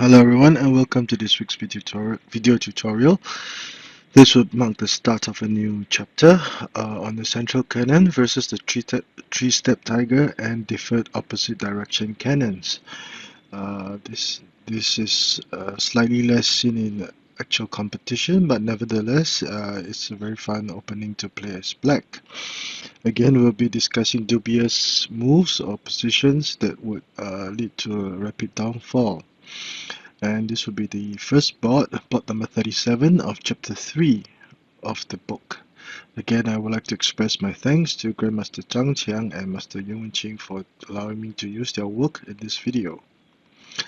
Hello everyone and welcome to this week's video tutorial. This would mark the start of a new chapter on the central cannon versus the three-step tiger and deferred opposite direction cannons. This is slightly less seen in actual competition, but nevertheless it's a very fun opening to play as black. Again, we'll be discussing dubious moves or positions that would lead to a rapid downfall. And this will be the first board number 37 of chapter 3 of the book. Again, I would like to express my thanks to Grandmaster Xiangqi and Master Xiangqi for allowing me to use their work in this video.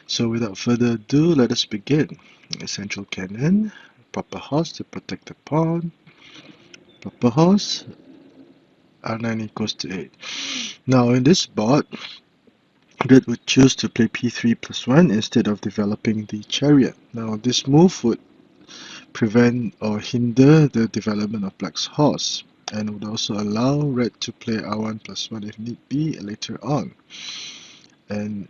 So without further ado, let us begin. Central cannon, proper horse to protect the pawn, proper horse, r9 equals to 8. Now in this board, Red would choose to play p3 plus 1 instead of developing the chariot. Now this move would prevent or hinder the development of black's horse, and would also allow red to play r1 plus 1 if need be later on. And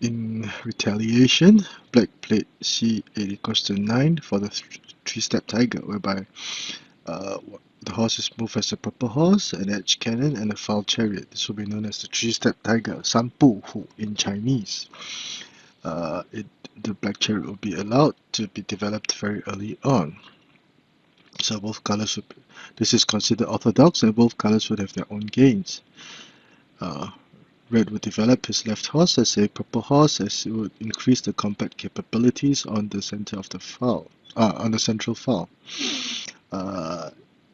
in retaliation, black played c8 equals to 9 for the three-step tiger, whereby the horse is moved as a proper horse, an edge cannon, and a foul chariot. This will be known as the three-step tiger, 三步虎 in Chinese. The black chariot will be allowed to be developed very early on. So both colors would, this is considered orthodox, and both colors would have their own gains. Red would develop his left horse as a proper horse, as it would increase the combat capabilities on the center of the file, on the central file.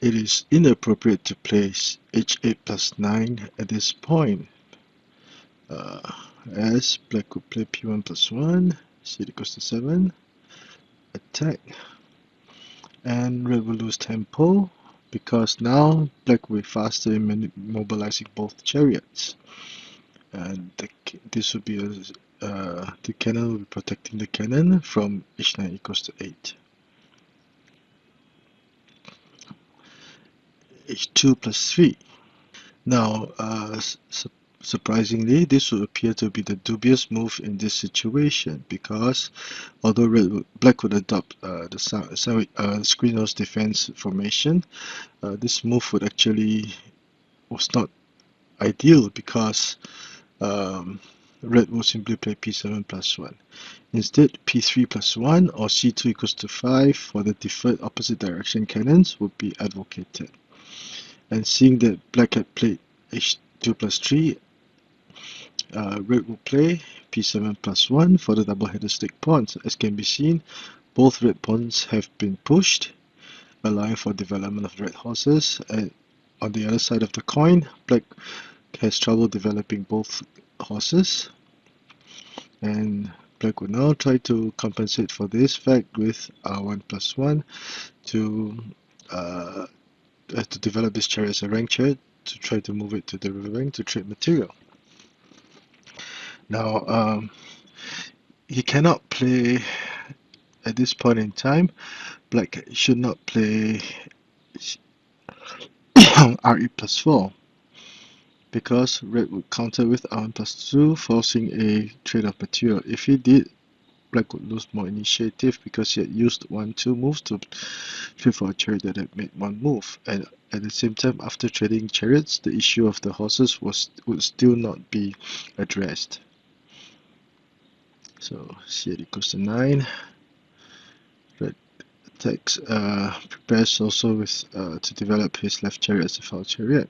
It is inappropriate to place h8 plus 9 at this point, as black would play p1 plus 1, c equals to 7, attack, and red will lose tempo because now black will be faster in mobilizing both chariots, and this would be the cannon will be protecting the cannon from h9 equals to 8. h2 plus 3. Now, surprisingly, this would appear to be the dubious move in this situation, because although black would adopt the screen nose defense formation, this move was not ideal, because red will simply play p7 plus 1. Instead, p3 plus 1 or c2 equals to 5 for the deferred opposite direction cannons would be advocated. And seeing that black had played h2 plus 3, red will play p7 plus 1 for the double-headed stick pawns. As can be seen, both red pawns have been pushed, allowing for development of red horses. And on the other side of the coin, black has trouble developing both horses, and black will now try to compensate for this fact with r1 plus 1 to develop this chariot as a rank chariot, to try to move it to the river bank to trade material. Now, he cannot play at this point in time. Black should not play re plus 4, because red would counter with r1 plus 2, forcing a trade of material. If he did, black would lose more initiative because he had used 1-2 moves to flip for a chariot that had made one move. And at the same time, after trading chariots, the issue of the horses would still not be addressed. So c8 equals to 9. Red attacks, prepares also with to develop his left chariot as a foul chariot.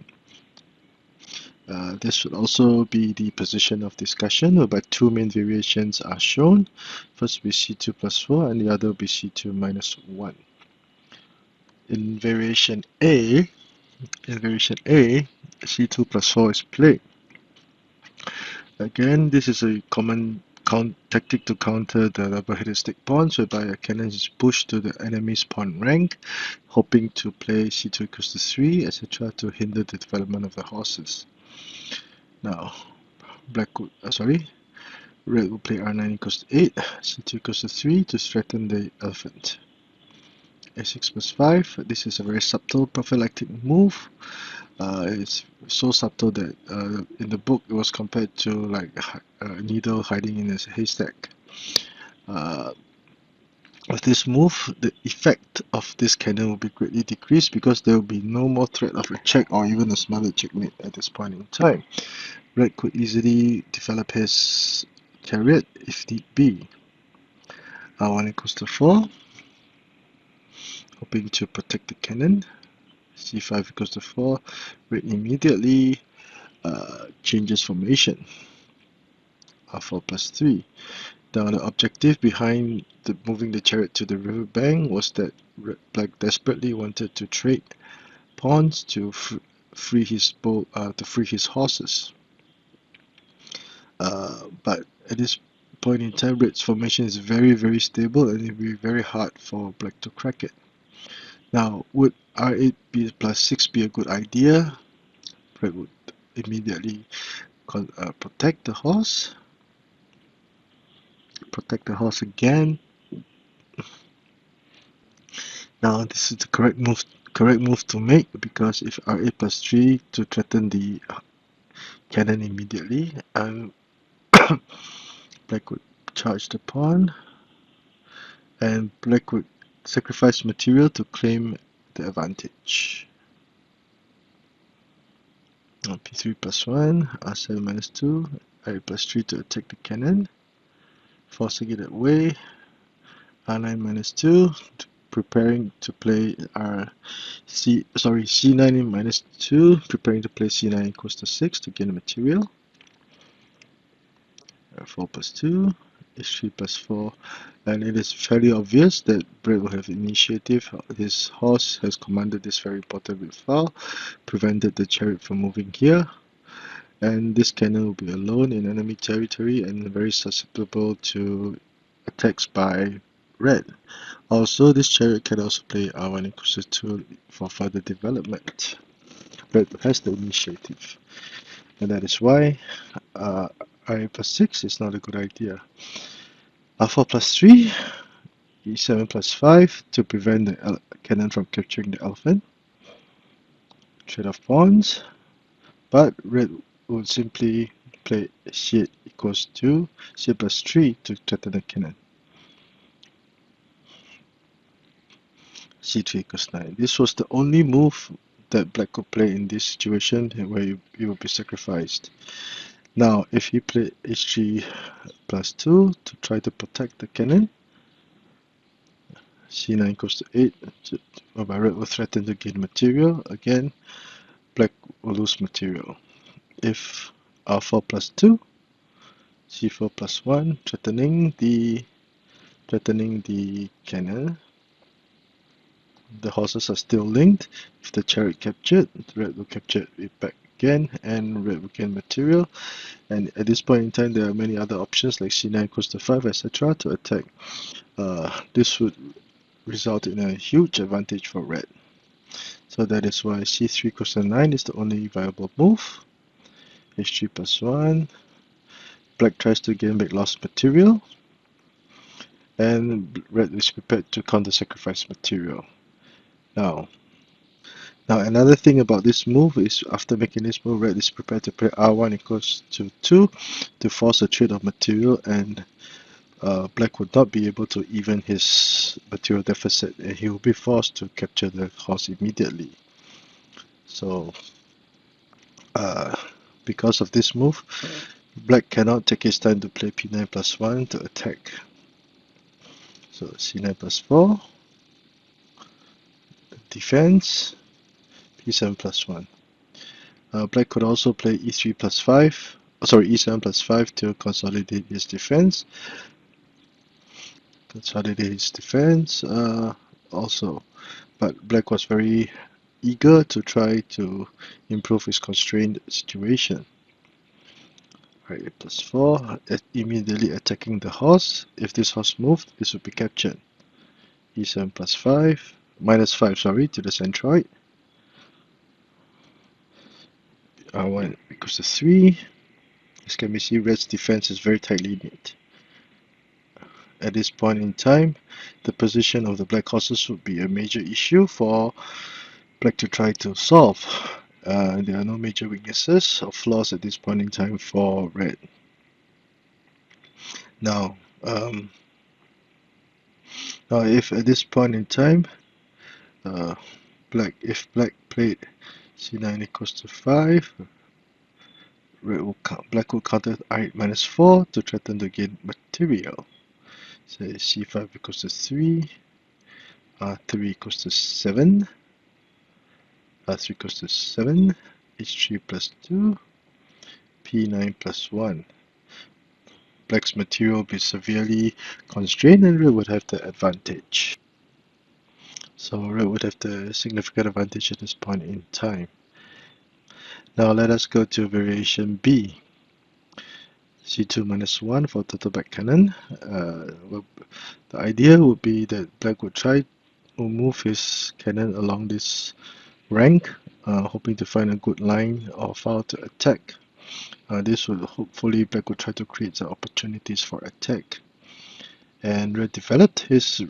This should also be the position of discussion, whereby two main variations are shown. First will be c2 plus 4, and the other will be c2 minus 1. In variation A, c2 plus 4 is played. Again, this is a common tactic to counter the double-headed stick pawns, whereby a cannon is pushed to the enemy's pawn rank, hoping to play c2 equals to 3, etc., to hinder the development of the horses. Now, red will play r9 equals to 8, c2 equals to 3 to threaten the elephant. a6 plus 5, this is a very subtle prophylactic move. It's so subtle that in the book it was compared to like a needle hiding in a haystack. Uh, with this move, the effect of this cannon will be greatly decreased because there will be no more threat of a check or even a smothered checkmate at this point in time. Red could easily develop his chariot if need be. R1 equals to 4, hoping to protect the cannon. C5 equals to 4, red immediately changes formation. R4 plus 3. Now the objective behind moving the chariot to the riverbank was that Black desperately wanted to trade pawns to free his horses. But at this point in time, Red's formation is very stable, and it will be very hard for Black to crack it. Now, would R8 plus 6 be a good idea? Red would immediately protect the horse. Protect the horse again. Now this is the correct move to make, because if R8 plus 3 to threaten the cannon immediately, Black would charge the pawn, and Black would sacrifice material to claim the advantage. Now P3 plus 1, R7 minus 2, R8 plus 3 to attack the cannon, forcing it away, R9 minus 2, preparing to play C9 in minus 2, preparing to play C9 equals to 6 to gain the material. R4 plus 2, H3 plus 4, and it is fairly obvious that Brett will have initiative. His horse has commanded this very important red file, prevented the chariot from moving here, and this cannon will be alone in enemy territory and very susceptible to attacks by Red. Also, this chariot can also play R1 equals to 2 for further development. Red has the initiative, and that is why R8 plus 6 is not a good idea. R4 plus 3, E7 plus 5 to prevent the cannon from capturing the elephant. Trade of pawns, but Red would simply play C8 equals to C plus 3 to threaten the cannon. C3 equals 9. This was the only move that Black could play in this situation where he would be sacrificed. Now, if he played H3 plus 2 to try to protect the cannon, C9 equals to 8, whereby Red will threaten to gain material. Again, Black will lose material. If R4 plus 2, C4 plus 1, threatening the cannon. The horses are still linked. If the chariot captured, Red will capture it back again, and Red will gain material. And at this point in time, there are many other options like C9 equals to 5, etc. to attack. This would result in a huge advantage for Red. So that is why C3 equals to 9 is the only viable move. H3 plus 1. Black tries to gain back lost material, and Red is prepared to counter-sacrifice material. Now another thing about this move is after making this move, Red is prepared to play R1 equals to 2 to force a trade of material, and Black would not be able to even his material deficit, and he will be forced to capture the horse immediately. So because of this move, Black cannot take his time to play P9 plus 1 to attack. So C9 plus 4, defense, P7 plus 1. Black could also play E3 plus 5, E7 plus 5 to consolidate his defense. Also, but Black was very eager to try to improve his constrained situation. Right, plus 4, immediately attacking the horse. If this horse moved, this would be captured. E7 plus 5, minus 5, sorry, to the centroid. R1 equals to 3. As can be seen, Red's defense is very tightly knit. At this point in time, the position of the Black horses would be a major issue for Black to try to solve. There are no major weaknesses or flaws at this point in time for Red. Now, Now, if at this point in time, if black played c9 equals to 5, black will counter r8 minus 4 to threaten to gain material. Say c5 equals to 3, r3 equals to 7, r3 equals to 7, h3 plus 2, p9 plus 1. Black's material will be severely constrained and red would have the advantage. So red would have the significant advantage at this point in time. Now let us go to variation B. c2 minus 1 for total back cannon. The idea would be that black would try to move his cannon along this rank, hoping to find a good line or file to attack. This would hopefully black would try to create some opportunities for attack. And red developed his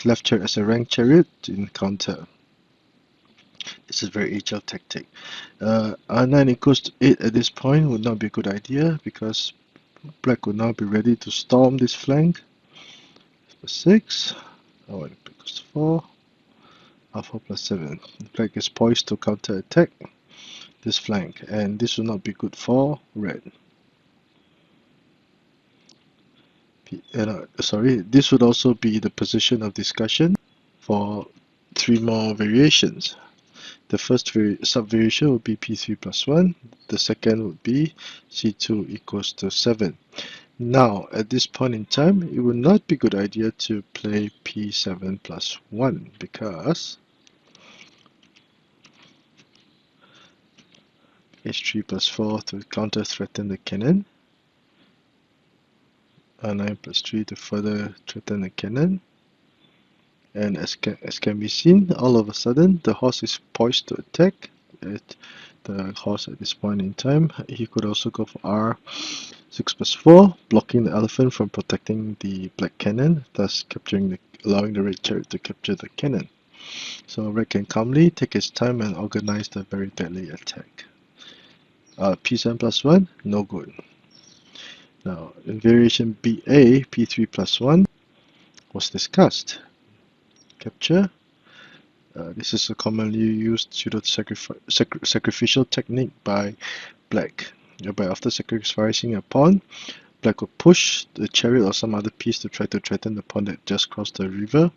left chariot as a rank chariot in counter. This is a very agile tactic. R9 equals to 8 at this point would not be a good idea because black would now be ready to storm this flank. 6, R1 equals to 4, R4 plus 7. Black is poised to counter attack this flank, and this will not be good for red. This would also be the position of discussion for 3 more variations. The first subvariation would be p3 plus 1. The second would be c2 equals to 7. Now, at this point in time, it would not be a good idea to play p7 plus 1 because h3 plus 4 to counter threaten the cannon, r9 plus 3 to further threaten the cannon, and as can be seen, all of a sudden the horse is poised to attack. The horse at this point in time, he could also go for r6 plus 4, blocking the elephant from protecting the black cannon, thus allowing the red chariot to capture the cannon. So red can calmly take his time and organize the very deadly attack. p7 plus 1, no good. Now, in variation BA, p3 plus 1 was discussed. Capture. This is a commonly used pseudo-sacrificial technique by black, whereby after sacrificing a pawn, black will push the chariot or some other piece to try to threaten the pawn that just crossed the river,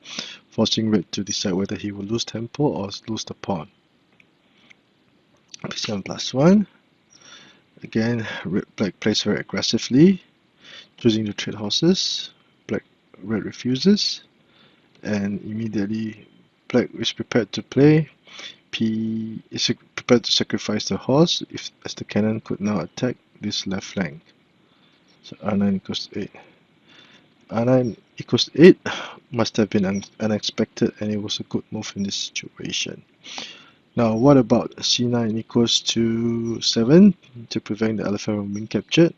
forcing red to decide whether he will lose tempo or lose the pawn. p7 plus 1. Again, black plays very aggressively, choosing to trade horses. Red refuses, and immediately black is prepared to play. P is prepared to sacrifice the horse as the cannon could now attack this left flank. So r9 equals to 8. r9 equals to 8 must have been unexpected, and it was a good move in this situation. Now, what about c9 equals to 7 to prevent the elephant from being captured?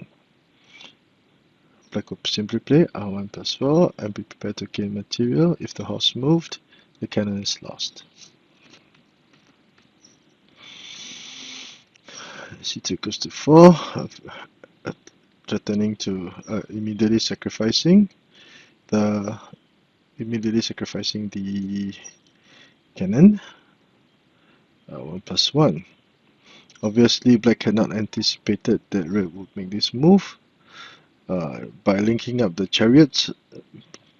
Black would simply play r1 plus 4 and be prepared to gain material. If the horse moved, the cannon is lost. c2 equals to 4, threatening to immediately sacrificing the cannon. 1 plus 1. Obviously, black had not anticipated that red would make this move. By linking up the chariots,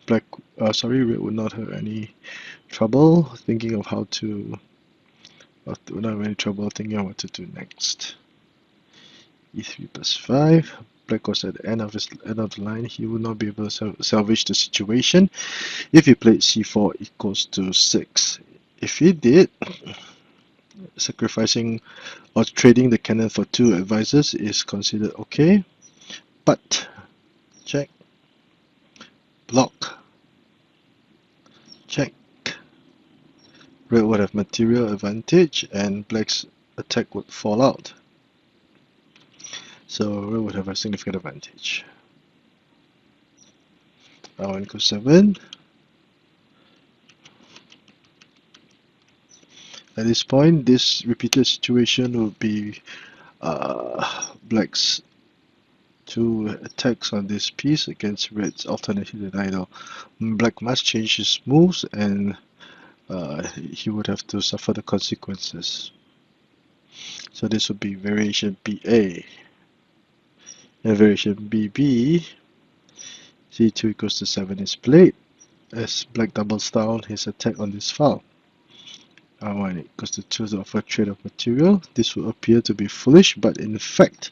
red would not have any trouble thinking of what to do next. e3 plus 5. Black was at the end of the line. He would not be able to salvage the situation if he played c4 equals to 6. If he did, sacrificing or trading the cannon for 2 advisors is considered okay, but check, block, check. Red would have material advantage and black's attack would fall out. So red would have a significant advantage. r1 equals 7. At this point, this repeated situation will be black's two attacks on this piece against red's alternate hidden idol. Black must change his moves and he would have to suffer the consequences. So this would be variation BA. And variation BB, C2 equals to 7 is played as black doubles down his attack on this file. R1 equals to 2 to offer trade of material. This will appear to be foolish, but in fact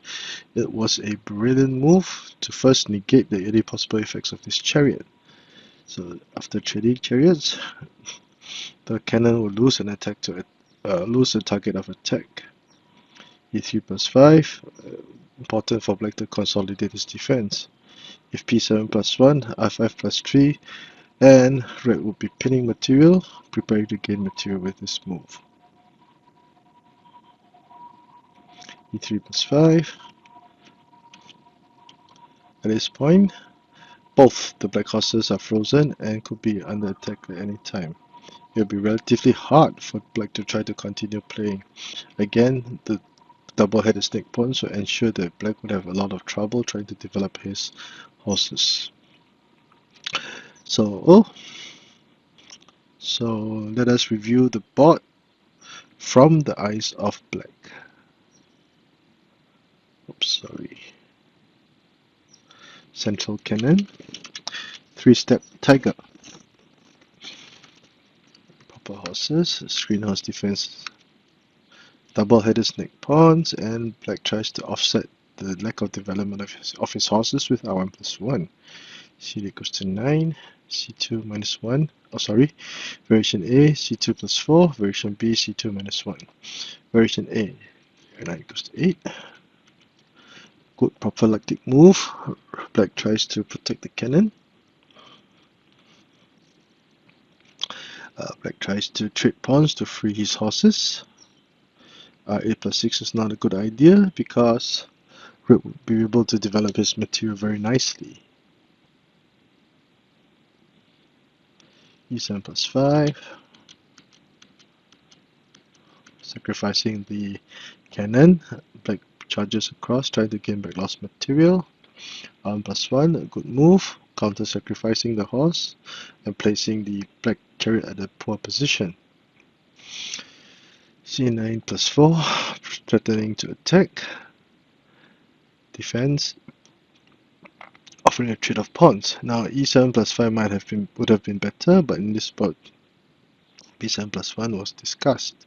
it was a brilliant move to first negate the any possible effects of this chariot. So after trading chariots, the cannon will lose an attack to lose the target of attack. E3 plus 5, important for black to consolidate his defense. If P7 plus 1, R5 plus 3, and red will be pinning material, preparing to gain material with this move. E3 plus 5. At this point, both the black horses are frozen and could be under attack at any time. It will be relatively hard for black to try to continue playing. Again, the double-headed snake pawns will ensure that black would have a lot of trouble trying to develop his horses. So let us review the board from the eyes of black. Oops, sorry. Central cannon, 3-step tiger, proper horses, screen horse defense, double-headed snake pawns, and black tries to offset the lack of development of his horses with R1 plus 1. C equals to 9, C2 minus 1, variation A, C2 plus 4, variation B, C2 minus 1. Variation A, 9 equals to 8. Good prophylactic move. Black tries to protect the cannon. Black tries to trade pawns to free his horses. 8 plus 6 is not a good idea because red would be able to develop his material very nicely. E7 plus 5. Sacrificing the cannon. Black charges across, trying to gain back lost material. R1 plus 1, a good move. Counter sacrificing the horse and placing the black chariot at a poor position. C9 plus 4, threatening to attack. Defense, offering a trade of pawns. Now E7 plus 5 would have been better, but in this spot B7 plus 1 was discussed.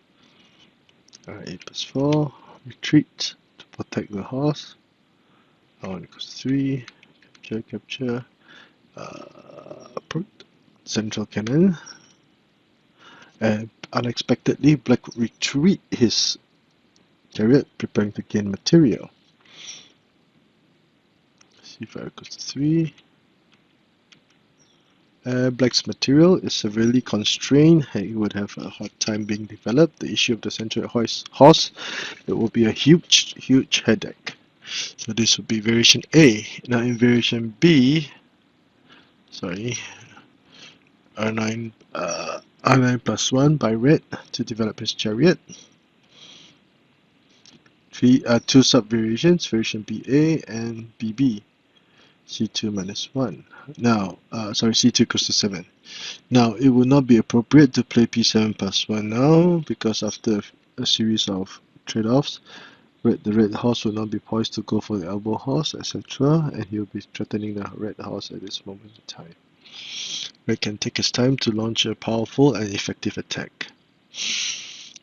8 plus 4, retreat to protect the horse. R1 equals 3, capture, central cannon, and unexpectedly black would retreat his chariot, preparing to gain material. C5 equals to 3. Black's material is severely constrained. He would have a hard time being developed. The issue of the central horse, it will be a huge headache. So this would be variation A. Now in variation B, R9 plus 1 by red to develop his chariot. Two sub-variations, variation BA and BB. C2 minus 1. Now, C2 equals to 7. Now, it would not be appropriate to play P7 plus 1 now because after a series of trade-offs, the red horse will not be poised to go for the elbow horse, etc. And he will be threatening the red horse at this moment in time. Red can take his time to launch a powerful and effective attack.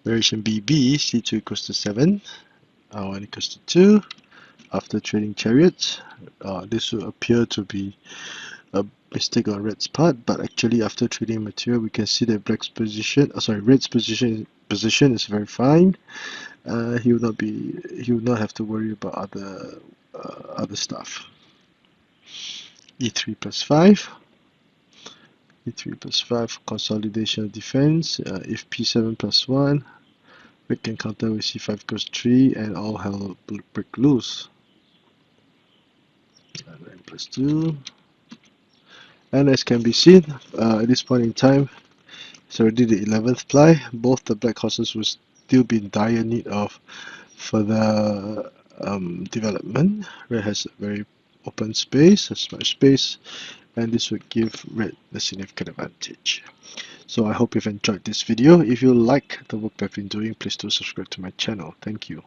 Variation BB, C2 equals to 7, R1 equals to 2. After trading chariots, this will appear to be a mistake on red's part, but actually after trading material we can see that red's position is very fine. He will not have to worry about other stuff. E3 plus 5. E3 plus 5 consolidation of defense. If P7 plus 1, red can counter with C5 equals 3 and all hell will break loose. 9 plus 2. And as can be seen, at this point in time, it's already the 11th ply. Both the black horses will still be in dire need of further development. Red has a very open space, a smash space, and this would give red the significant advantage. So I hope you've enjoyed this video. If you like the work that I've been doing, please do subscribe to my channel. Thank you.